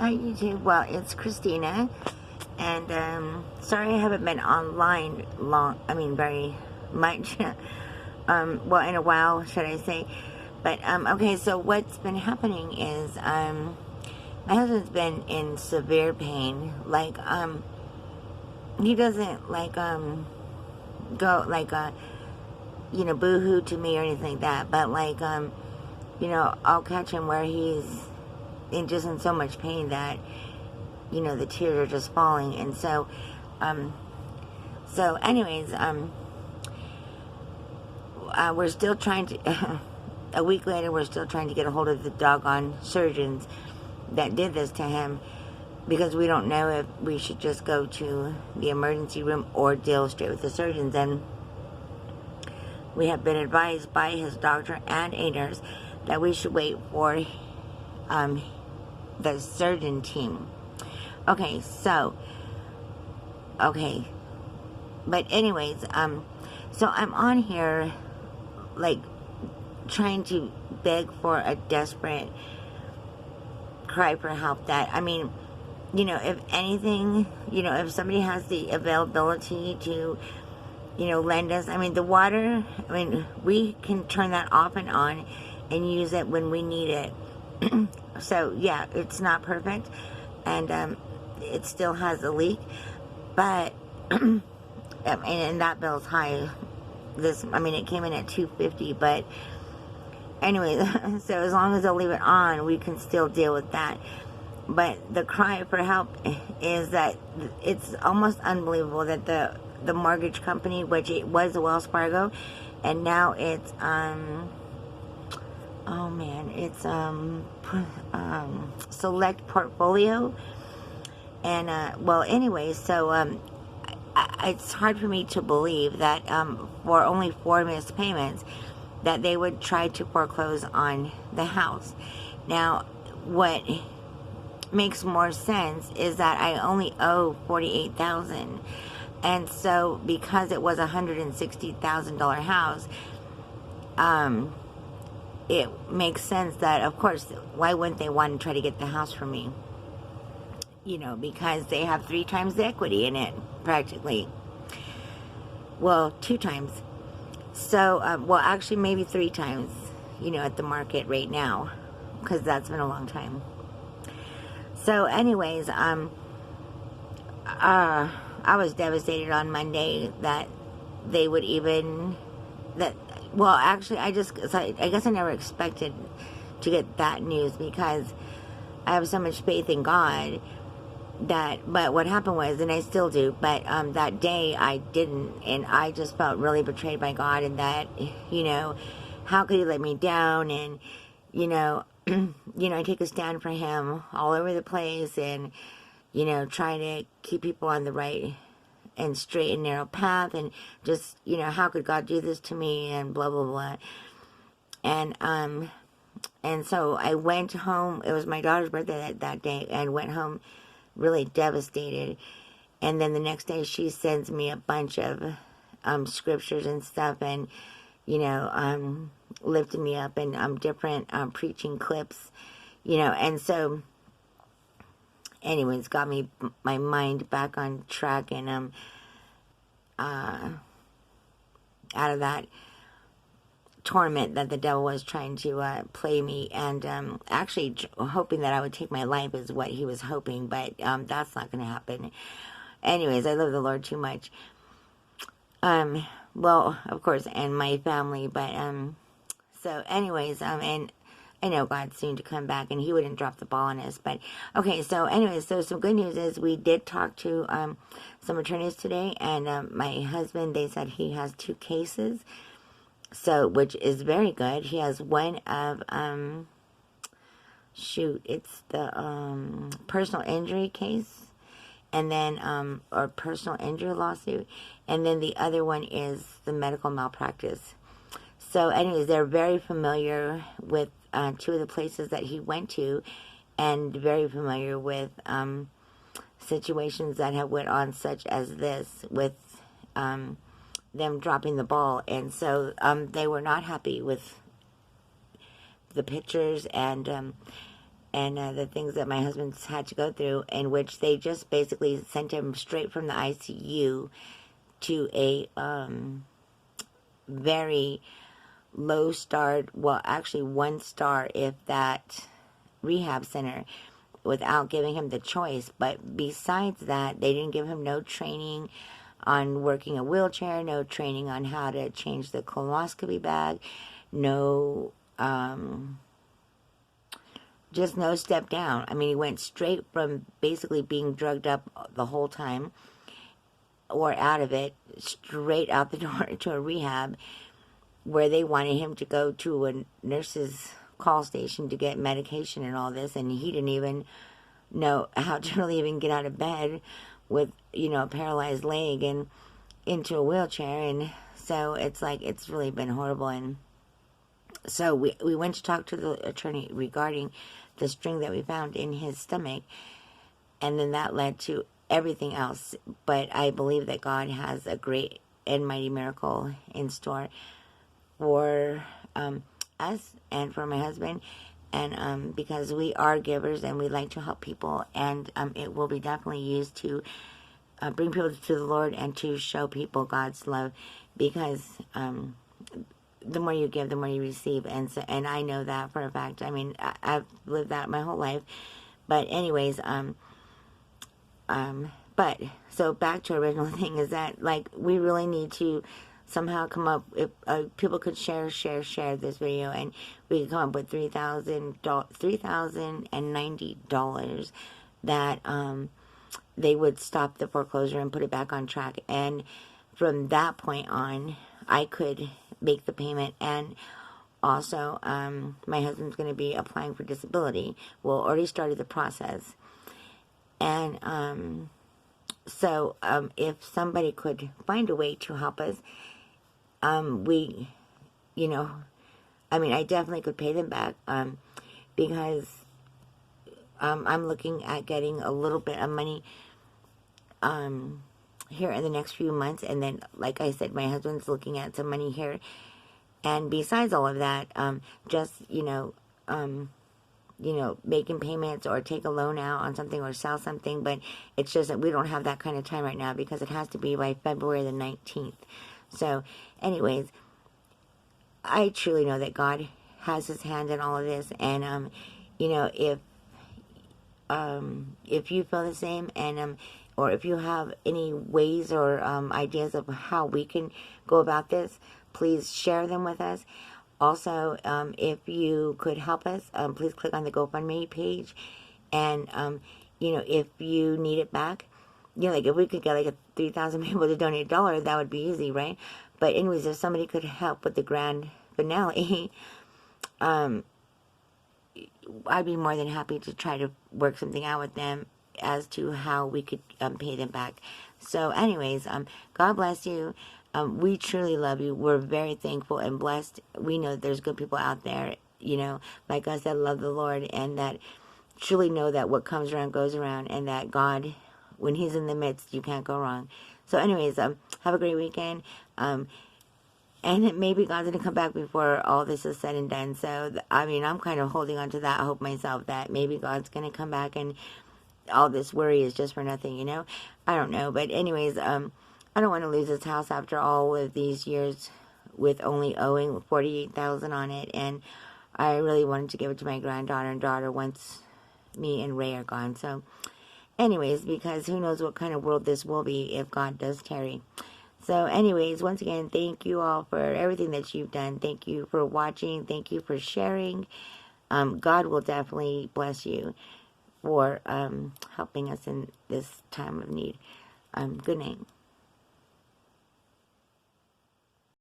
Hi YouTube. Well, it's Christina, and sorry I haven't been online very much. Well, in a while, should I say? But okay. So what's been happening is my husband's been in severe pain. Like he doesn't go boo-hoo to me or anything like that. But I'll catch him where he's in so much pain that the tears are just falling. And so anyways, we're still trying to a week later we're still trying to get a hold of the doggone surgeons that did this to him, because we don't know if we should just go to the emergency room or deal straight with the surgeons. And we have been advised by his doctor and a nurse that we should wait for the surgeon team. Okay, but anyways, so I'm on here trying to beg for a desperate cry for help. That, if anything, if somebody has the availability to lend us, the water, we can turn that off and on and use it when we need it. So yeah, it's not perfect, and it still has a leak, but and that bill's high. It came in at $250, but anyway, so as long as they'll leave it on, we can still deal with that. But the cry for help is that it's almost unbelievable that the mortgage company, which it was Wells Fargo, and now it's Select Portfolio. And it's hard for me to believe that for only 4 missed payments that they would try to foreclose on the house. Now, what makes more sense is that I only owe $48,000, and so because it was a $160,000 house, it makes sense that, of course, why wouldn't they want to try to get the house from me? Because they have 3 times the equity in it, practically. Well, 2 times. So, actually maybe 3 times, at the market right now, because that's been a long time. So, anyways, I was devastated on Monday that they would I guess I never expected to get that news, because I have so much faith in God but what happened was, and I still do, but that day I didn't, and I just felt really betrayed by God, and that, how could he let me down? And, I take a stand for him all over the place, and, try to keep people on the right and straight and narrow path, and just, how could God do this to me, and blah, blah, blah. And so I went home. It was my daughter's birthday that day, and went home really devastated. And then the next day she sends me a bunch of scriptures and stuff, and lifting me up, and different preaching clips, and so anyways, got my mind back on track, and out of that torment that the devil was trying to play me, and actually hoping that I would take my life is what he was hoping, but that's not going to happen. Anyways, I love the Lord too much. Well, of course, and my family, but so anyways, and I know God's soon to come back, and he wouldn't drop the ball on us. But okay, so anyways, so some good news is we did talk to some attorneys today, and my husband, they said he has 2 cases. So, which is very good. He has one of, it's the personal injury case, and then, or personal injury lawsuit, and then the other one is the medical malpractice. So, anyways, they're very familiar with 2 of the places that he went to, and very familiar with situations that have went on, such as this, with them dropping the ball. And so they were not happy with the pictures, and and the things that my husband's had to go through, in which they just basically sent him straight from the ICU to a very low star, well, actually 1 star, if that, rehab center, without giving him the choice. But besides that, they didn't give him no training on working a wheelchair, no training on how to change the colonoscopy bag, no, just no step down. I mean, he went straight from basically being drugged up the whole time, or out of it, straight out the door to a rehab, where they wanted him to go to a nurse's call station to get medication and all this, and he didn't even know how to really even get out of bed with, you know, a paralyzed leg and into a wheelchair. And so it's like, it's really been horrible. And so we went to talk to the attorney regarding the string that we found in his stomach, and then that led to everything else. But I believe that God has a great and mighty miracle in store for us and for my husband, and because we are givers and we like to help people, and it will be definitely used to bring people to the Lord and to show people God's love, because the more you give, the more you receive. And so, and I know that for a fact. I mean, I've lived that my whole life. But anyways, but so back to our original thing is that, like, we really need to somehow come up, if people could share this video, and we could come up with $3,090 that they would stop the foreclosure and put it back on track. And from that point on, I could make the payment. And also, my husband's going to be applying for disability. Well, already started the process. And so if somebody could find a way to help us, we, you know, I mean, I definitely could pay them back, because I'm looking at getting a little bit of money here in the next few months. And then, like I said, my husband's looking at some money here. And besides all of that, just, you know, making payments or take a loan out on something or sell something. But it's just that we don't have that kind of time right now, because it has to be by February the 19th. So anyways, I truly know that God has his hand in all of this. And, you know, if you feel the same, and, or if you have any ways or ideas of how we can go about this, please share them with us. Also, if you could help us, please click on the GoFundMe page. And, you know, if you need it back, you know, like if we could get like 3,000 people to donate $1, that would be easy, right? But anyways, if somebody could help with the grand finale, I'd be more than happy to try to work something out with them as to how we could pay them back. So anyways, God bless you. We truly love you. We're very thankful and blessed. We know that there's good people out there, you know, like us, that love the Lord, and that truly know that what comes around goes around, and that God, when he's in the midst, you can't go wrong. So anyways, have a great weekend. And maybe God's going to come back before all this is said and done. So, I mean, I'm kind of holding on to that hope myself, that maybe God's going to come back and all this worry is just for nothing, you know? I don't know. But anyways, I don't want to lose this house after all of these years with only owing $48,000 on it. And I really wanted to give it to my granddaughter and daughter once me and Ray are gone. So anyways, because who knows what kind of world this will be if God does tarry. So anyways, once again, thank you all for everything that you've done. Thank you for watching. Thank you for sharing. God will definitely bless you for helping us in this time of need. Good night.